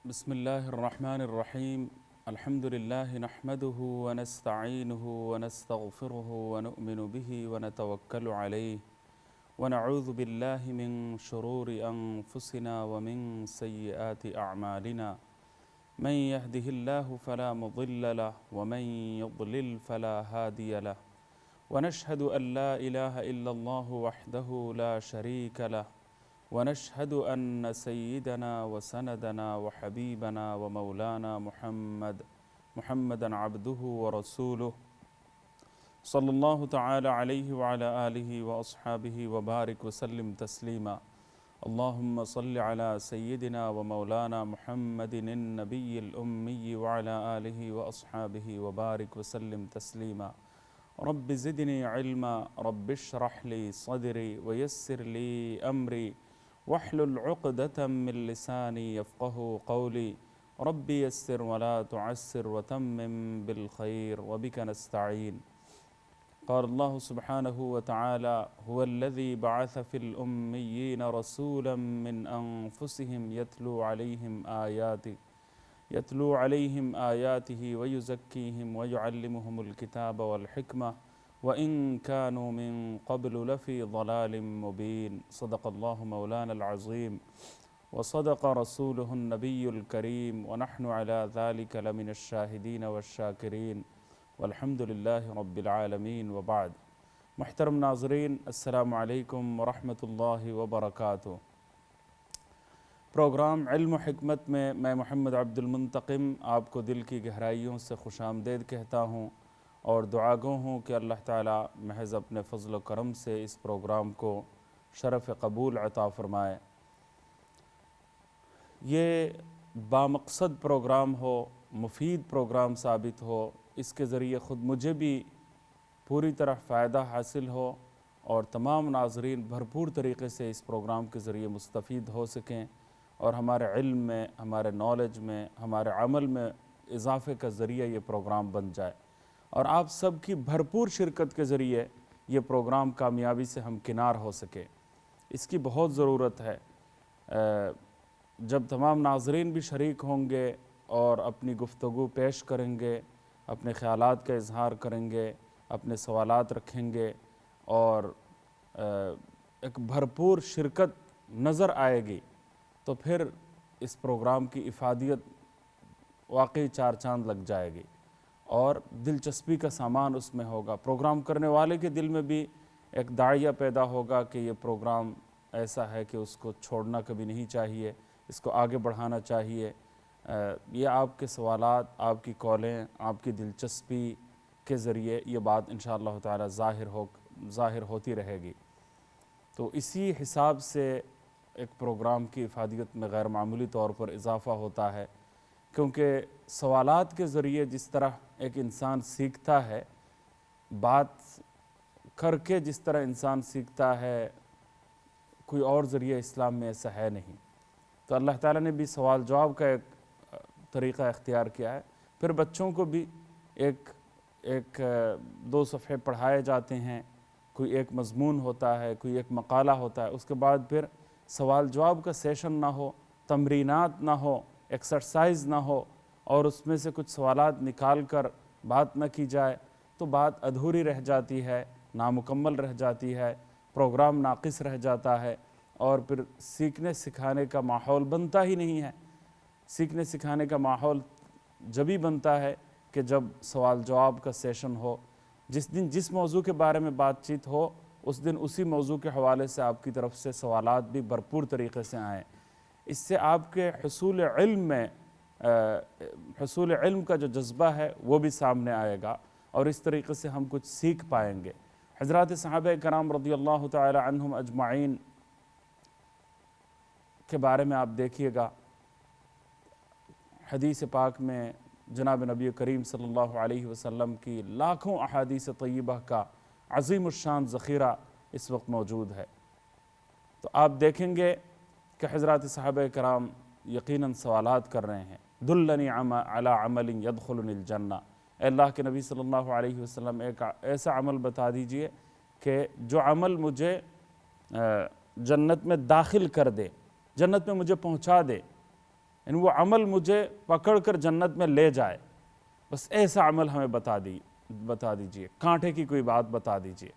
بسم الله الرحمن الرحيم. الحمد لله نحمده ونستعينه ونستغفره ونؤمن به ونتوكل عليه ونعوذ بالله من شرور أنفسنا ومن سيئات أعمالنا. من يهده الله فلا مضل له ومن يضلل فلا هادي له، ونشهد أن لا إله إلا الله وحده لا شريك له، ونشهد أن سيدنا وسندنا وحبيبنا ومولانا محمدا عبده ورسوله صلى الله تعالى عليه وعلى آله وأصحابه وبارك وسلم تسليما. اللهم صل على سيدنا ومولانا محمد النبي الأمي وعلى آله وأصحابه وبارك وسلم تسليما. رب زدني علما، رب اشرح لي صدري ويسر لي أمري واحلل عقدة من لساني يفقه قولي. رب يسر ولا تعسر وتمم بالخير وبك نستعين. قال الله سبحانه وتعالى: هو الذي بعث في الأميين رسولا من أنفسهم يتلو عليهم آياته ويزكيهم ويعلمهم الكتاب والحكمة وإن كانوا من قبل لفي ضلال مبين. صدق الله مولانا العظيم وصدق رسوله النبي الكريم، ونحن على ذلك لمن الشاهدين والشاكرين والحمد لله رب العالمين. وبعد. محترم ناظرین، السلام علیکم ورحمۃ اللہ وبرکاتہ۔ پروگرام علم و حکمت میں محمد عبد المنتقم آپ کو دل کی گہرائیوں سے خوش آمدید کہتا ہوں اور دعا گو ہوں کہ اللہ تعالیٰ محض اپنے فضل و کرم سے اس پروگرام کو شرف قبول عطا فرمائے۔ یہ بامقصد پروگرام ہو، مفید پروگرام ثابت ہو، اس کے ذریعے خود مجھے بھی پوری طرح فائدہ حاصل ہو اور تمام ناظرین بھرپور طریقے سے اس پروگرام کے ذریعے مستفید ہو سکیں اور ہمارے علم میں، ہمارے نالج میں، ہمارے عمل میں اضافے کا ذریعہ یہ پروگرام بن جائے، اور آپ سب کی بھرپور شرکت کے ذریعے یہ پروگرام کامیابی سے ہمکنار ہو سکے۔ اس کی بہت ضرورت ہے۔ جب تمام ناظرین بھی شریک ہوں گے اور اپنی گفتگو پیش کریں گے، اپنے خیالات کا اظہار کریں گے، اپنے سوالات رکھیں گے اور ایک بھرپور شرکت نظر آئے گی، تو پھر اس پروگرام کی افادیت واقعی چار چاند لگ جائے گی اور دلچسپی کا سامان اس میں ہوگا۔ پروگرام کرنے والے کے دل میں بھی ایک داعیہ پیدا ہوگا کہ یہ پروگرام ایسا ہے کہ اس کو چھوڑنا کبھی نہیں چاہیے، اس کو آگے بڑھانا چاہیے۔ یہ آپ کے سوالات، آپ کی کالیں، آپ کی دلچسپی کے ذریعے یہ بات انشاءاللہ تعالی ظاہر ہوتی رہے گی۔ تو اسی حساب سے ایک پروگرام کی افادیت میں غیر معمولی طور پر اضافہ ہوتا ہے، کیونکہ سوالات کے ذریعے جس طرح ایک انسان سیکھتا ہے، بات کر کے جس طرح انسان سیکھتا ہے، کوئی اور ذریعہ اسلام میں ایسا ہے نہیں۔ تو اللہ تعالیٰ نے بھی سوال جواب کا ایک طریقہ اختیار کیا ہے۔ پھر بچوں کو بھی ایک دو صفحے پڑھائے جاتے ہیں، کوئی ایک مضمون ہوتا ہے، کوئی ایک مقالہ ہوتا ہے، اس کے بعد پھر سوال جواب کا سیشن نہ ہو، تمرینات نہ ہو، ایکسرسائز نہ ہو اور اس میں سے کچھ سوالات نکال کر بات نہ کی جائے تو بات ادھوری رہ جاتی ہے، نامکمل رہ جاتی ہے، پروگرام ناقص رہ جاتا ہے اور پھر سیکھنے سکھانے کا ماحول بنتا ہی نہیں ہے۔ سیکھنے سکھانے کا ماحول جبھی بنتا ہے کہ جب سوال جواب کا سیشن ہو، جس دن جس موضوع کے بارے میں بات چیت ہو اس دن اسی موضوع کے حوالے سے آپ کی طرف سے سوالات بھی بھرپور طریقے سے آئیں۔ اس سے آپ کے حصول علم کا جو جذبہ ہے وہ بھی سامنے آئے گا اور اس طریقے سے ہم کچھ سیکھ پائیں گے۔ حضرات صحابہ کرام رضی اللہ تعالی عنہم اجمعین کے بارے میں آپ دیکھیے گا، حدیث پاک میں جناب نبی کریم صلی اللہ علیہ وسلم کی لاکھوں احادیث طیبہ کا عظیم الشان ذخیرہ اس وقت موجود ہے۔ تو آپ دیکھیں گے کہ حضرات صحابہ کرام یقیناً سوالات کر رہے ہیں، دلنی علی عمل یدخلنی الجنہ، اے اللہ کے نبی صلی اللہ علیہ وسلم ایک ایسا عمل بتا دیجئے کہ جو عمل مجھے جنت میں داخل کر دے، جنت میں مجھے پہنچا دے۔ یعنی وہ عمل مجھے پکڑ کر جنت میں لے جائے، بس ایسا عمل ہمیں بتا دیجئے، کانٹے کی کوئی بات بتا دیجئے۔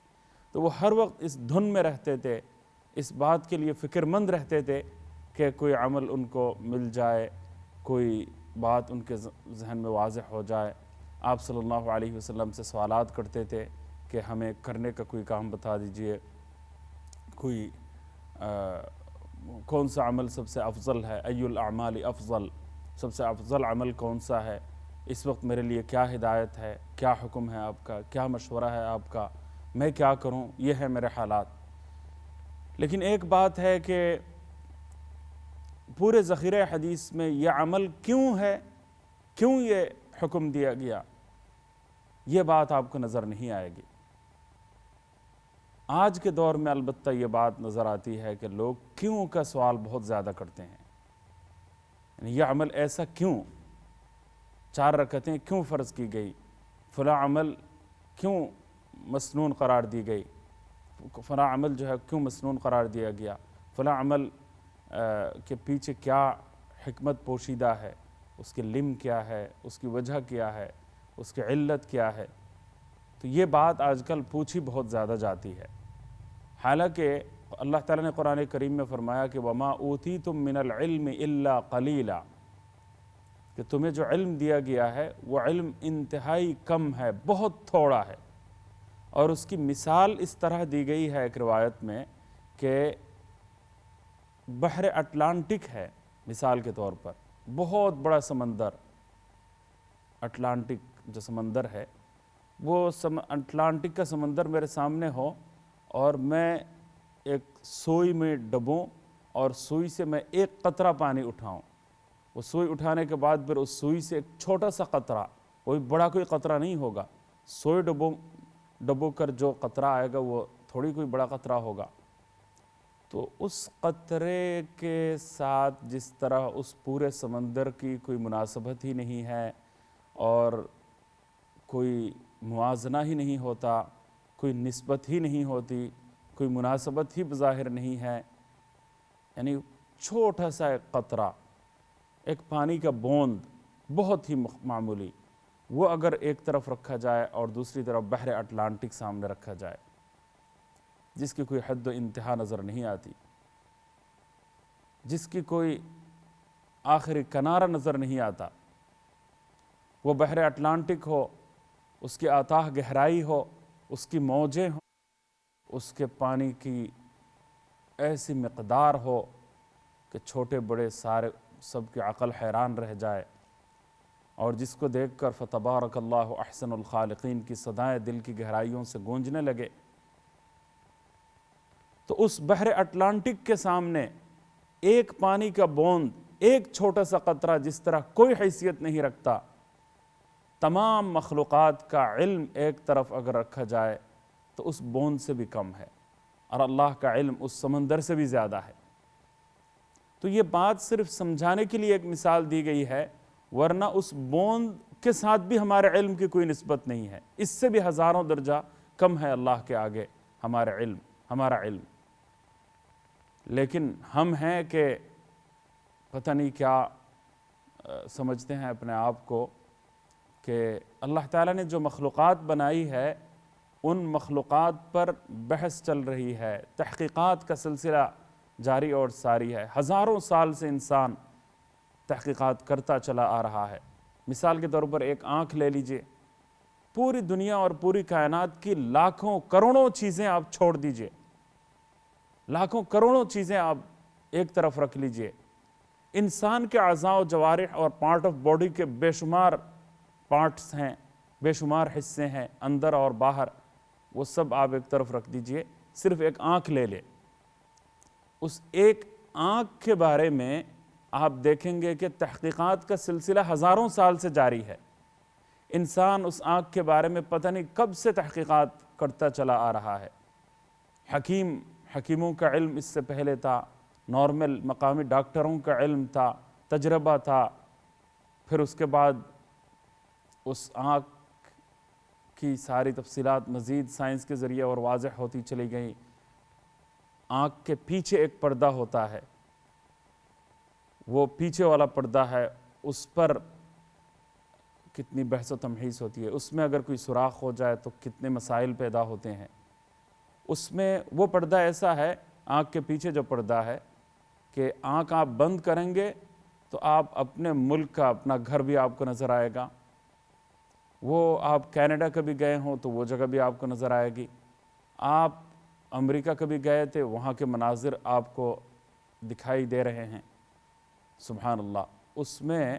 تو وہ ہر وقت اس دھن میں رہتے تھے، اس بات کے لیے فکر مند رہتے تھے کہ کوئی عمل ان کو مل جائے، کوئی بات ان کے ذہن میں واضح ہو جائے۔ آپ صلی اللہ علیہ وسلم سے سوالات کرتے تھے کہ ہمیں کرنے کا کوئی کام بتا دیجئے، کوئی کون سا عمل سب سے افضل ہے، ای الاعمال افضل، سب سے افضل عمل کون سا ہے، اس وقت میرے لیے کیا ہدایت ہے، کیا حکم ہے آپ کا، کیا مشورہ ہے آپ کا، میں کیا کروں، یہ ہے میرے حالات۔ لیکن ایک بات ہے کہ پورے ذخیرہ حدیث میں یہ عمل کیوں ہے، کیوں یہ حکم دیا گیا، یہ بات آپ کو نظر نہیں آئے گی۔ آج کے دور میں البتہ یہ بات نظر آتی ہے کہ لوگ کیوں کا سوال بہت زیادہ کرتے ہیں، یعنی یہ عمل ایسا کیوں، 4 رکعتیں کیوں فرض کی گئی، فلاں عمل کیوں مسنون قرار دی گئی، فلاں عمل جو ہے کیوں مسنون قرار دیا گیا، فلاں عمل کے پیچھے کیا حکمت پوشیدہ ہے، اس کے لم کیا ہے، اس کی وجہ کیا ہے، اس کی علت کیا ہے۔ تو یہ بات آج کل پوچھی بہت زیادہ جاتی ہے، حالانکہ اللہ تعالیٰ نے قرآن کریم میں فرمایا کہ وَمَا أُوتِيتُم مِّنَ الْعِلْمِ إِلَّا قَلِيلًا، کہ تمہیں جو علم دیا گیا ہے وہ علم انتہائی کم ہے، بہت تھوڑا ہے۔ اور اس کی مثال اس طرح دی گئی ہے ایک روایت میں کہ بحر اٹلانٹک ہے، مثال کے طور پر بہت بڑا سمندر، اٹلانٹک جو سمندر ہے، وہ اٹلانٹک کا سمندر میرے سامنے ہو اور میں ایک سوئی میں ڈبوں اور سوئی سے میں ایک قطرہ پانی اٹھاؤں، وہ سوئی اٹھانے کے بعد پھر اس سوئی سے ایک چھوٹا سا قطرہ، کوئی بڑا کوئی قطرہ نہیں ہوگا، سوئی ڈبوں کر جو قطرہ آئے گا وہ تھوڑی کوئی بڑا قطرہ ہوگا، تو اس قطرے کے ساتھ جس طرح اس پورے سمندر کی کوئی مناسبت ہی نہیں ہے اور کوئی موازنہ ہی نہیں ہوتا، کوئی نسبت ہی نہیں ہوتی، کوئی مناسبت ہی بظاہر نہیں ہے، یعنی چھوٹا سا ایک قطرہ، ایک پانی کا بوند بہت ہی معمولی، وہ اگر ایک طرف رکھا جائے اور دوسری طرف بحر اٹلانٹک سامنے رکھا جائے جس کی کوئی حد و انتہا نظر نہیں آتی، جس کی کوئی آخری کنارہ نظر نہیں آتا، وہ بحر اٹلانٹک ہو، اس کی اتاہ گہرائی ہو، اس کی موجیں ہوں، اس کے پانی کی ایسی مقدار ہو کہ چھوٹے بڑے سارے سب کی عقل حیران رہ جائے، اور جس کو دیکھ کر فتبارک اللہ احسن الخالقین کی صدائیں دل کی گہرائیوں سے گونجنے لگے، تو اس بحر اٹلانٹک کے سامنے ایک پانی کا بوند، ایک چھوٹا سا قطرہ جس طرح کوئی حیثیت نہیں رکھتا، تمام مخلوقات کا علم ایک طرف اگر رکھا جائے تو اس بوند سے بھی کم ہے، اور اللہ کا علم اس سمندر سے بھی زیادہ ہے۔ تو یہ بات صرف سمجھانے کے لیے ایک مثال دی گئی ہے، ورنہ اس بوند کے ساتھ بھی ہمارے علم کی کوئی نسبت نہیں ہے، اس سے بھی ہزاروں درجہ کم ہے اللہ کے آگے ہمارا علم۔ لیکن ہم ہیں کہ پتہ نہیں کیا سمجھتے ہیں اپنے آپ کو کہ اللہ تعالیٰ نے جو مخلوقات بنائی ہے ان مخلوقات پر بحث چل رہی ہے، تحقیقات کا سلسلہ جاری اور ساری ہے، ہزاروں سال سے انسان تحقیقات کرتا چلا آ رہا ہے۔ مثال کے طور پر ایک آنکھ لے لیجئے، پوری دنیا اور پوری کائنات کی لاکھوں کروڑوں چیزیں آپ چھوڑ دیجئے، لاکھوں کروڑوں چیزیں آپ ایک طرف رکھ لیجئے، انسان کے اعضاء و جوارح اور پارٹ آف باڈی کے بے شمار پارٹس ہیں، بے شمار حصے ہیں اندر اور باہر، وہ سب آپ ایک طرف رکھ دیجئے، صرف ایک آنکھ لے لے، اس ایک آنکھ کے بارے میں آپ دیکھیں گے کہ تحقیقات کا سلسلہ ہزاروں سال سے جاری ہے، انسان اس آنکھ کے بارے میں پتہ نہیں کب سے تحقیقات کرتا چلا آ رہا ہے، حکیموں کا علم اس سے پہلے تھا، نارمل مقامی ڈاکٹروں کا علم تھا، تجربہ تھا، پھر اس کے بعد اس آنکھ کی ساری تفصیلات مزید سائنس کے ذریعے اور واضح ہوتی چلی گئیں۔ آنکھ کے پیچھے ایک پردہ ہوتا ہے، وہ پیچھے والا پردہ ہے، اس پر کتنی بحث و تمحیص ہوتی ہے، اس میں اگر کوئی سوراخ ہو جائے تو کتنے مسائل پیدا ہوتے ہیں۔ اس میں وہ پردہ ایسا ہے، آنکھ کے پیچھے جو پردہ ہے، کہ آنکھ آپ بند کریں گے تو آپ اپنے ملک کا اپنا گھر بھی آپ کو نظر آئے گا، وہ آپ کینیڈا کبھی گئے ہوں تو وہ جگہ بھی آپ کو نظر آئے گی، آپ امریکہ کبھی گئے تھے وہاں کے مناظر آپ کو دکھائی دے رہے ہیں۔ سبحان اللہ، اس میں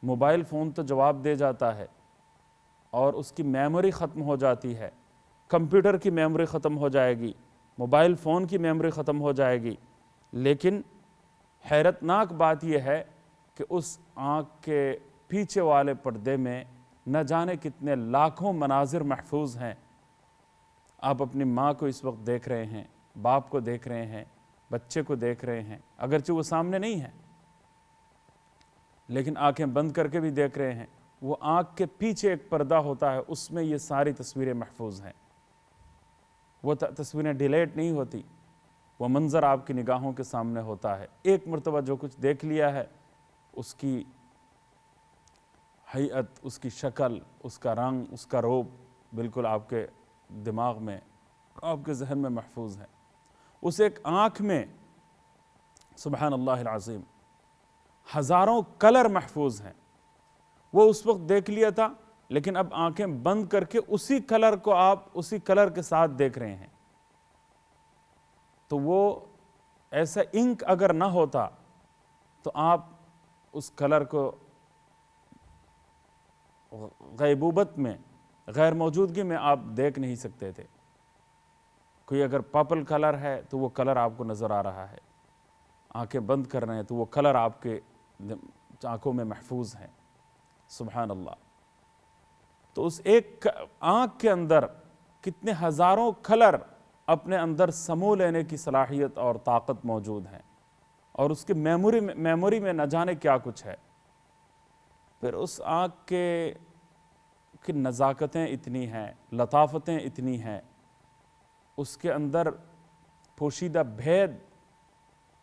موبائل فون تو جواب دے جاتا ہے اور اس کی میموری ختم ہو جاتی ہے، کمپیوٹر کی میموری ختم ہو جائے گی، موبائل فون کی میموری ختم ہو جائے گی، لیکن حیرت ناک بات یہ ہے کہ اس آنکھ کے پیچھے والے پردے میں نہ جانے کتنے لاکھوں مناظر محفوظ ہیں۔ آپ اپنی ماں کو اس وقت دیکھ رہے ہیں، باپ کو دیکھ رہے ہیں، بچے کو دیکھ رہے ہیں، اگرچہ وہ سامنے نہیں ہے لیکن آنکھیں بند کر کے بھی دیکھ رہے ہیں۔ وہ آنکھ کے پیچھے ایک پردہ ہوتا ہے، اس میں یہ ساری تصویریں محفوظ ہیں، وہ تصویریں ڈیلیٹ نہیں ہوتی، وہ منظر آپ کی نگاہوں کے سامنے ہوتا ہے۔ ایک مرتبہ جو کچھ دیکھ لیا ہے، اس کی ہیئت، اس کی شکل، اس کا رنگ، اس کا روپ بالکل آپ کے دماغ میں، آپ کے ذہن میں محفوظ ہے۔ اس ایک آنکھ میں سبحان اللہ العظیم ہزاروں کلر محفوظ ہیں۔ وہ اس وقت دیکھ لیا تھا لیکن اب آنکھیں بند کر کے اسی کلر کو آپ اسی کلر کے ساتھ دیکھ رہے ہیں۔ تو وہ ایسا انک اگر نہ ہوتا تو آپ اس کلر کو غیبوبت میں، غیر موجودگی میں آپ دیکھ نہیں سکتے تھے۔ کوئی اگر پرپل کلر ہے تو وہ کلر آپ کو نظر آ رہا ہے، آنکھیں بند کر رہے ہیں تو وہ کلر آپ کے آنکھوں میں محفوظ ہیں۔ سبحان اللہ۔ تو اس ایک آنکھ کے اندر کتنے ہزاروں کلر اپنے اندر سمو لینے کی صلاحیت اور طاقت موجود ہیں، اور اس کی میموری میں نہ جانے کیا کچھ ہے۔ پھر اس آنکھ کی نزاکتیں اتنی ہیں، لطافتیں اتنی ہیں، اس کے اندر پوشیدہ بھید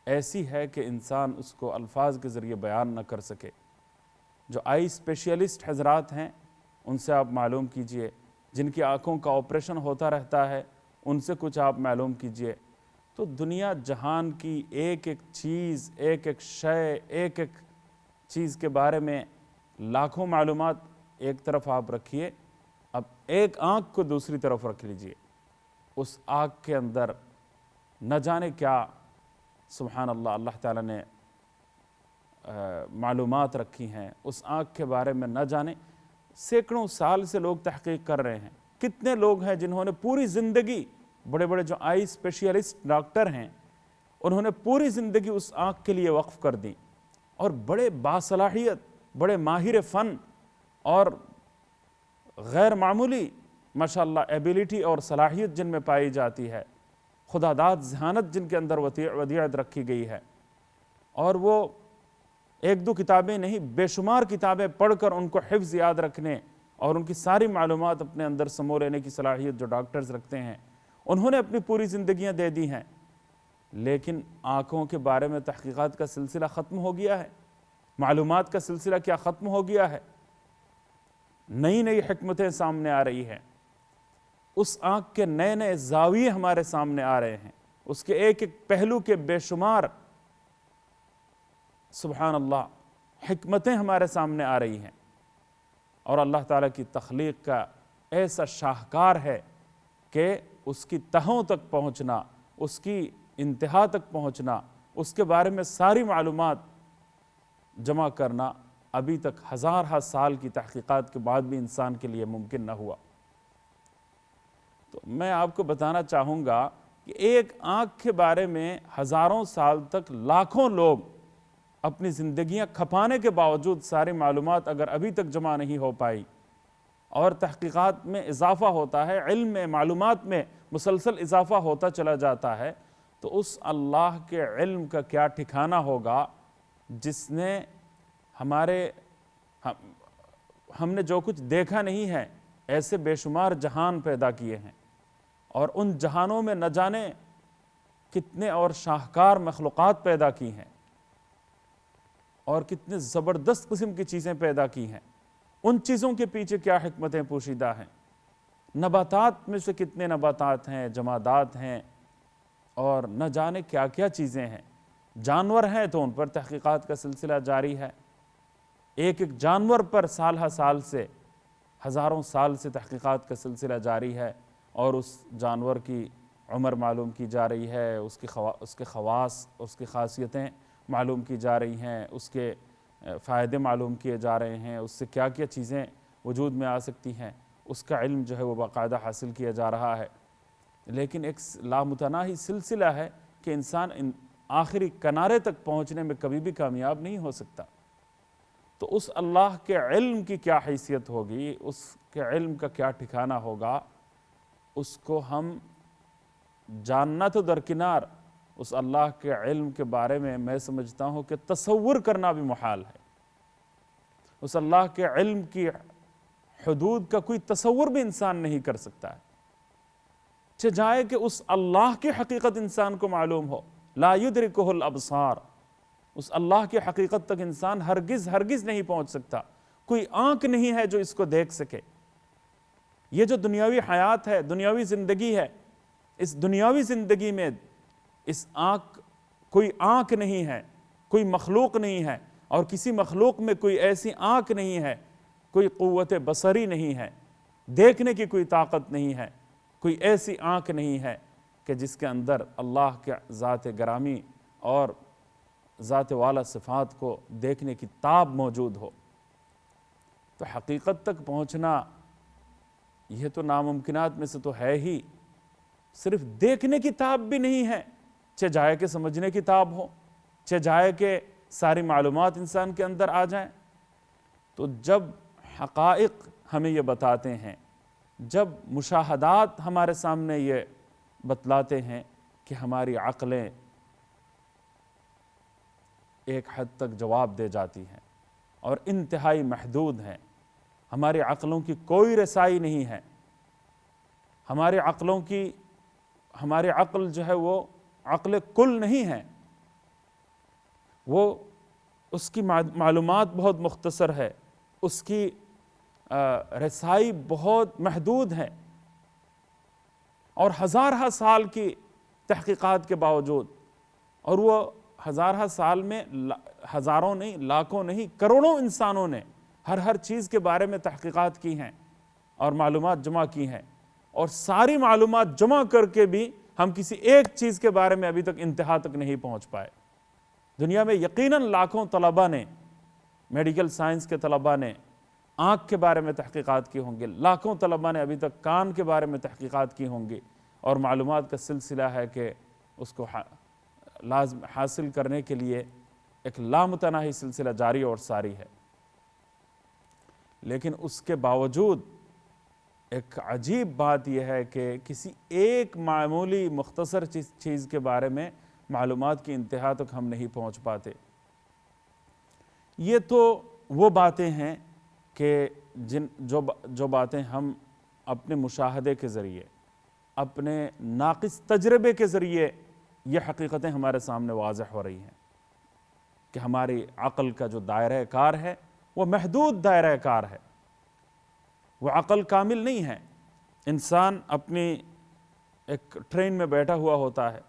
ایسی ہے کہ انسان اس کو الفاظ کے ذریعے بیان نہ کر سکے۔ جو آئی اسپیشلسٹ حضرات ہیں ان سے آپ معلوم کیجئے، جن کی آنکھوں کا آپریشن ہوتا رہتا ہے ان سے کچھ آپ معلوم کیجئے، تو دنیا جہان کی ایک ایک چیز، ایک ایک شے، ایک ایک چیز کے بارے میں لاکھوں معلومات ایک طرف آپ رکھیے، اب ایک آنکھ کو دوسری طرف رکھ لیجئے، اس آنکھ کے اندر نہ جانے کیا سبحان اللہ اللہ تعالیٰ نے معلومات رکھی ہیں۔ اس آنکھ کے بارے میں نہ جانے سینکڑوں سال سے لوگ تحقیق کر رہے ہیں۔ کتنے لوگ ہیں جنہوں نے پوری زندگی، بڑے بڑے جو آئی اسپیشلسٹ ڈاکٹر ہیں انہوں نے پوری زندگی اس آنکھ کے لیے وقف کر دی، اور بڑے باصلاحیت، بڑے ماہر فن اور غیر معمولی ماشاءاللہ ایبیلٹی اور صلاحیت جن میں پائی جاتی ہے، خدا داد ذہانت جن کے اندر ودیعت رکھی گئی ہے، اور وہ ایک دو کتابیں نہیں بے شمار کتابیں پڑھ کر ان کو حفظ یاد رکھنے اور ان کی ساری معلومات اپنے اندر سمو لینے کی صلاحیت جو ڈاکٹرز رکھتے ہیں، انہوں نے اپنی پوری زندگیاں دے دی ہیں، لیکن آنکھوں کے بارے میں تحقیقات کا سلسلہ ختم ہو گیا ہے، معلومات کا سلسلہ کیا ختم ہو گیا ہے، نئی نئی حکمتیں سامنے آ رہی ہیں، اس آنکھ کے نئے نئے زاویے ہمارے سامنے آ رہے ہیں، اس کے ایک ایک پہلو کے بے شمار سبحان اللہ حکمتیں ہمارے سامنے آ رہی ہیں، اور اللہ تعالیٰ کی تخلیق کا ایسا شاہکار ہے کہ اس کی تہوں تک پہنچنا، اس کی انتہا تک پہنچنا، اس کے بارے میں ساری معلومات جمع کرنا ابھی تک ہزارہ سال کی تحقیقات کے بعد بھی انسان کے لیے ممکن نہ ہوا۔ تو میں آپ کو بتانا چاہوں گا کہ ایک آنکھ کے بارے میں ہزاروں سال تک لاکھوں لوگ اپنی زندگیاں کھپانے کے باوجود ساری معلومات اگر ابھی تک جمع نہیں ہو پائی، اور تحقیقات میں اضافہ ہوتا ہے، علم میں، معلومات میں مسلسل اضافہ ہوتا چلا جاتا ہے، تو اس اللہ کے علم کا کیا ٹھکانہ ہوگا جس نے ہم نے جو کچھ دیکھا نہیں ہے ایسے بے شمار جہان پیدا کیے ہیں، اور ان جہانوں میں نہ جانے کتنے اور شاہکار مخلوقات پیدا کی ہیں۔ اور کتنے زبردست قسم کی چیزیں پیدا کی ہیں، ان چیزوں کے پیچھے کیا حکمتیں پوشیدہ ہیں، نباتات میں سے کتنے نباتات ہیں، جمادات ہیں، اور نہ جانے کیا کیا چیزیں ہیں، جانور ہیں تو ان پر تحقیقات کا سلسلہ جاری ہے، ایک ایک جانور پر سال ہا سال سے، ہزاروں سال سے تحقیقات کا سلسلہ جاری ہے، اور اس جانور کی عمر معلوم کی جا رہی ہے، اس کے خواص، اس کی خاصیتیں معلوم کی جا رہی ہیں، اس کے فائدے معلوم کیے جا رہے ہیں، اس سے کیا کیا چیزیں وجود میں آ سکتی ہیں، اس کا علم جو ہے وہ باقاعدہ حاصل کیا جا رہا ہے۔ لیکن ایک لامتناہی سلسلہ ہے کہ انسان آخری کنارے تک پہنچنے میں کبھی بھی کامیاب نہیں ہو سکتا۔ تو اس اللہ کے علم کی کیا حیثیت ہوگی، اس کے علم کا کیا ٹھکانہ ہوگا، اس کو ہم جاننا تو درکنار، اس اللہ کے علم کے بارے میں سمجھتا ہوں کہ تصور کرنا بھی محال ہے۔ اس اللہ کے علم کی حدود کا کوئی تصور بھی انسان نہیں کر سکتا ہے، چاہے کہ اس اللہ کی حقیقت انسان کو معلوم ہو، لا یدرکہ الابصار، اس اللہ کی حقیقت تک انسان ہرگز نہیں پہنچ سکتا، کوئی آنکھ نہیں ہے جو اس کو دیکھ سکے۔ یہ جو دنیاوی حیات ہے، دنیاوی زندگی ہے، اس دنیاوی زندگی میں کوئی آنکھ نہیں ہے، کوئی مخلوق نہیں ہے، اور کسی مخلوق میں کوئی ایسی آنکھ نہیں ہے، کوئی قوت بصری نہیں ہے، دیکھنے کی کوئی طاقت نہیں ہے، کوئی ایسی آنکھ نہیں ہے کہ جس کے اندر اللہ کے ذات گرامی اور ذات والا صفات کو دیکھنے کی تاب موجود ہو۔ تو حقیقت تک پہنچنا یہ تو ناممکنات میں سے تو ہے ہی، صرف دیکھنے کی تاب بھی نہیں ہے، چاہے کہ سمجھنے کی تاب ہو، چاہے کہ ساری معلومات انسان کے اندر آ جائیں۔ تو جب حقائق ہمیں یہ بتاتے ہیں، جب مشاہدات ہمارے سامنے یہ بتلاتے ہیں کہ ہماری عقلیں ایک حد تک جواب دے جاتی ہیں اور انتہائی محدود ہیں، ہماری عقلوں کی کوئی رسائی نہیں ہے، ہماری عقل جو ہے وہ عقل کل نہیں ہے، وہ اس کی معلومات بہت مختصر ہے، اس کی رسائی بہت محدود ہے، اور ہزارہ سال کی تحقیقات کے باوجود، اور وہ ہزارہ سال میں ہزاروں نہیں، لاکھوں نہیں، کروڑوں انسانوں نے ہر چیز کے بارے میں تحقیقات کی ہیں اور معلومات جمع کی ہیں، اور ساری معلومات جمع کر کے بھی ہم کسی ایک چیز کے بارے میں ابھی تک انتہا تک نہیں پہنچ پائے۔ دنیا میں یقیناً لاکھوں طلباء نے، میڈیکل سائنس کے طلباء نے آنکھ کے بارے میں تحقیقات کی ہوں گے، لاکھوں طلباء نے ابھی تک کان کے بارے میں تحقیقات کی ہوں گی، اور معلومات کا سلسلہ ہے کہ اس کو لازم حاصل کرنے کے لیے ایک لامتناہی سلسلہ جاری اور ساری ہے۔ لیکن اس کے باوجود ایک عجیب بات یہ ہے کہ کسی ایک معمولی مختصر چیز کے بارے میں معلومات کی انتہا تک ہم نہیں پہنچ پاتے۔ یہ تو وہ باتیں ہیں کہ جو باتیں ہم اپنے مشاہدے کے ذریعے، اپنے ناقص تجربے کے ذریعے، یہ حقیقتیں ہمارے سامنے واضح ہو رہی ہیں کہ ہماری عقل کا جو دائرہ کار ہے وہ محدود دائرہ کار ہے، وہ عقل کامل نہیں ہے۔ انسان اپنی ایک ٹرین میں بیٹھا ہوا ہوتا ہے،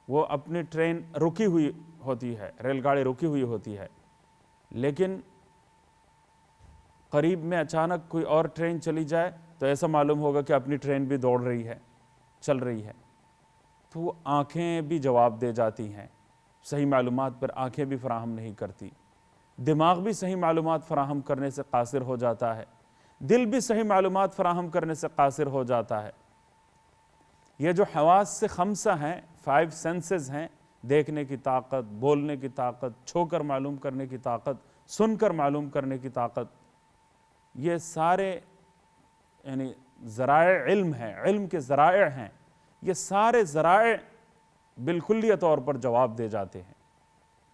وہ اپنی ٹرین رکی ہوئی ہوتی ہے، ریل گاڑی رکی ہوئی ہوتی ہے، لیکن قریب میں اچانک کوئی اور ٹرین چلی جائے تو ایسا معلوم ہوگا کہ اپنی ٹرین بھی دوڑ رہی ہے، چل رہی ہے۔ تو وہ آنکھیں بھی جواب دے جاتی ہیں، صحیح معلومات پر آنکھیں بھی فراہم نہیں کرتی، دماغ بھی صحیح معلومات فراہم کرنے سے قاصر ہو جاتا ہے، دل بھی صحیح معلومات فراہم کرنے سے قاصر ہو جاتا ہے۔ یہ جو حواس سے خمسہ ہیں، 5 سینسز ہیں، دیکھنے کی طاقت، بولنے کی طاقت، چھو کر معلوم کرنے کی طاقت، سن کر معلوم کرنے کی طاقت، یہ سارے یعنی ذرائع علم ہیں، علم کے ذرائع ہیں، یہ سارے ذرائع بالکلیہ طور پر جواب دے جاتے ہیں،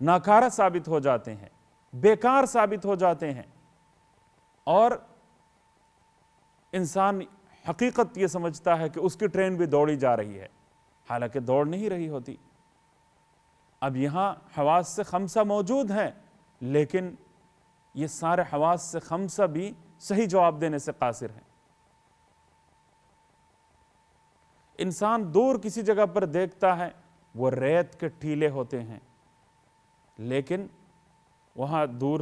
ناکارہ ثابت ہو جاتے ہیں، بیکار ثابت ہو جاتے ہیں، اور انسان حقیقت یہ سمجھتا ہے کہ اس کی ٹرین بھی دوڑی جا رہی ہے، حالانکہ دوڑ نہیں رہی ہوتی۔ اب یہاں حواس سے خمسہ موجود ہیں، لیکن یہ سارے حواس سے خمسہ بھی صحیح جواب دینے سے قاصر ہیں۔ انسان دور کسی جگہ پر دیکھتا ہے، وہ ریت کے ٹیلے ہوتے ہیں، لیکن وہاں دور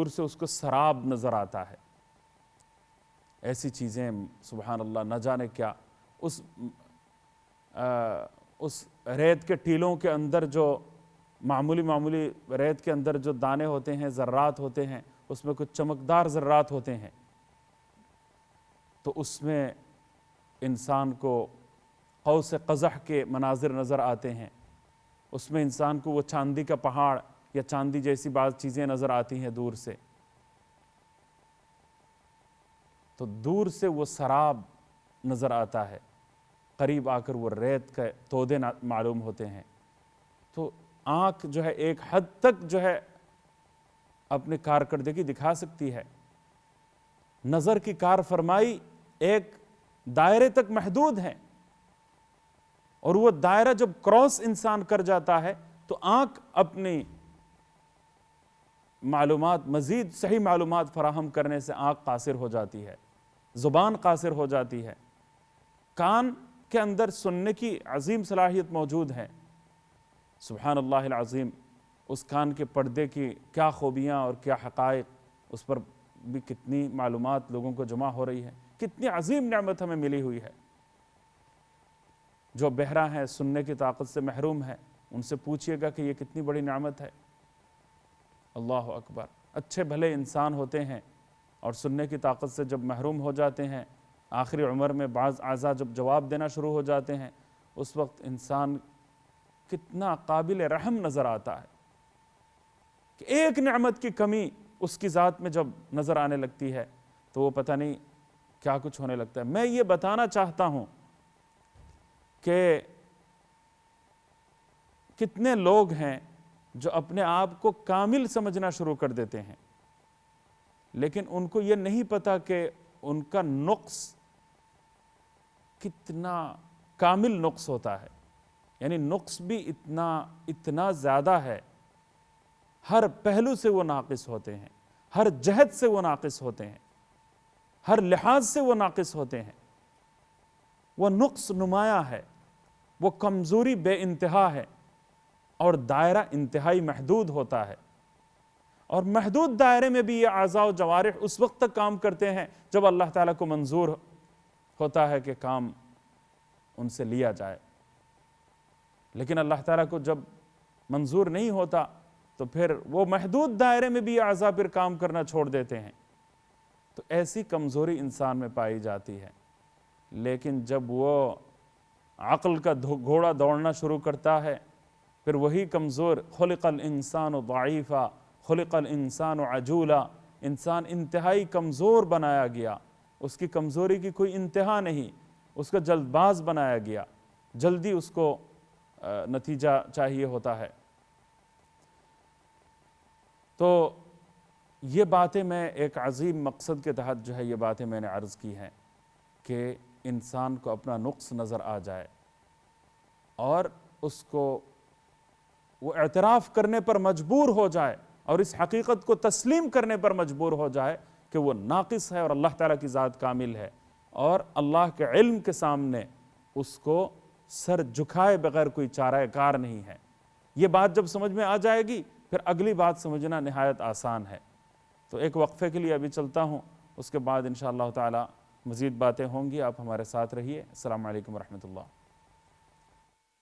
سے اس کو سراب نظر آتا ہے۔ ایسی چیزیں سبحان اللہ نہ جانے کیا اس ریت کے ٹیلوں کے اندر جو معمولی ریت کے اندر جو دانے ہوتے ہیں، ذرات ہوتے ہیں، اس میں کچھ چمکدار ذرات ہوتے ہیں، تو اس میں انسان کو قوس قزح کے مناظر نظر آتے ہیں، اس میں انسان کو وہ چاندی کا پہاڑ یا چاندی جیسی بعض چیزیں نظر آتی ہیں دور سے، تو دور سے وہ سراب نظر آتا ہے، قریب آ کر وہ ریت کے تودے معلوم ہوتے ہیں۔ تو آنکھ جو ہے ایک حد تک جو ہے اپنی کارکردگی دکھا سکتی ہے، نظر کی کار فرمائی ایک دائرے تک محدود ہے، اور وہ دائرہ جب کراس انسان کر جاتا ہے تو آنکھ اپنی معلومات، مزید صحیح معلومات فراہم کرنے سے آنکھ قاصر ہو جاتی ہے، زبان قاصر ہو جاتی ہے، کان کے اندر سننے کی عظیم صلاحیت موجود ہے۔ سبحان اللہ العظیم، اس کان کے پردے کی کیا خوبیاں اور کیا حقائق، اس پر بھی کتنی معلومات لوگوں کو جمع ہو رہی ہے، کتنی عظیم نعمت ہمیں ملی ہوئی ہے۔ جو بہرا ہے، سننے کی طاقت سے محروم ہے، ان سے پوچھئے گا کہ یہ کتنی بڑی نعمت ہے۔ اللہ اکبر، اچھے بھلے انسان ہوتے ہیں اور سننے کی طاقت سے جب محروم ہو جاتے ہیں، آخری عمر میں بعض اعضاء جب جواب دینا شروع ہو جاتے ہیں، اس وقت انسان کتنا قابل رحم نظر آتا ہے کہ ایک نعمت کی کمی اس کی ذات میں جب نظر آنے لگتی ہے تو وہ پتہ نہیں کیا کچھ ہونے لگتا ہے۔ میں یہ بتانا چاہتا ہوں کہ کتنے لوگ ہیں جو اپنے آپ کو کامل سمجھنا شروع کر دیتے ہیں، لیکن ان کو یہ نہیں پتا کہ ان کا نقص کتنا کامل نقص ہوتا ہے، یعنی نقص بھی اتنا زیادہ ہے، ہر پہلو سے وہ ناقص ہوتے ہیں، ہر جہت سے وہ ناقص ہوتے ہیں، ہر لحاظ سے وہ ناقص ہوتے ہیں، وہ نقص نمایاں ہے، وہ کمزوری بے انتہا ہے، اور دائرہ انتہائی محدود ہوتا ہے، اور محدود دائرے میں بھی یہ اعضاء و جوارح اس وقت تک کام کرتے ہیں جب اللہ تعالیٰ کو منظور ہوتا ہے کہ کام ان سے لیا جائے، لیکن اللہ تعالیٰ کو جب منظور نہیں ہوتا تو پھر وہ محدود دائرے میں بھی اعضاء پھر کام کرنا چھوڑ دیتے ہیں۔ تو ایسی کمزوری انسان میں پائی جاتی ہے، لیکن جب وہ عقل کا گھوڑا دوڑنا شروع کرتا ہے، پھر وہی کمزور، خلق الانسان ضعیفا خلق الانسان عجولا، انسان انتہائی کمزور بنایا گیا، اس کی کمزوری کی کوئی انتہا نہیں، اس کا جلد باز بنایا گیا، جلدی اس کو نتیجہ چاہیے ہوتا ہے۔ تو یہ باتیں میں ایک عظیم مقصد کے تحت جو ہے یہ باتیں میں نے عرض کی ہیں کہ انسان کو اپنا نقص نظر آ جائے اور اس کو وہ اعتراف کرنے پر مجبور ہو جائے اور اس حقیقت کو تسلیم کرنے پر مجبور ہو جائے کہ وہ ناقص ہے اور اللہ تعالیٰ کی ذات کامل ہے، اور اللہ کے علم کے سامنے اس کو سر جھکائے بغیر کوئی چارہ کار نہیں ہے۔ یہ بات جب سمجھ میں آ جائے گی پھر اگلی بات سمجھنا نہایت آسان ہے۔ تو ایک وقفے کے لیے ابھی چلتا ہوں، اس کے بعد انشاءاللہ تعالی مزید باتیں ہوں گی، آپ ہمارے ساتھ رہیے۔ السلام علیکم ورحمۃ اللہ۔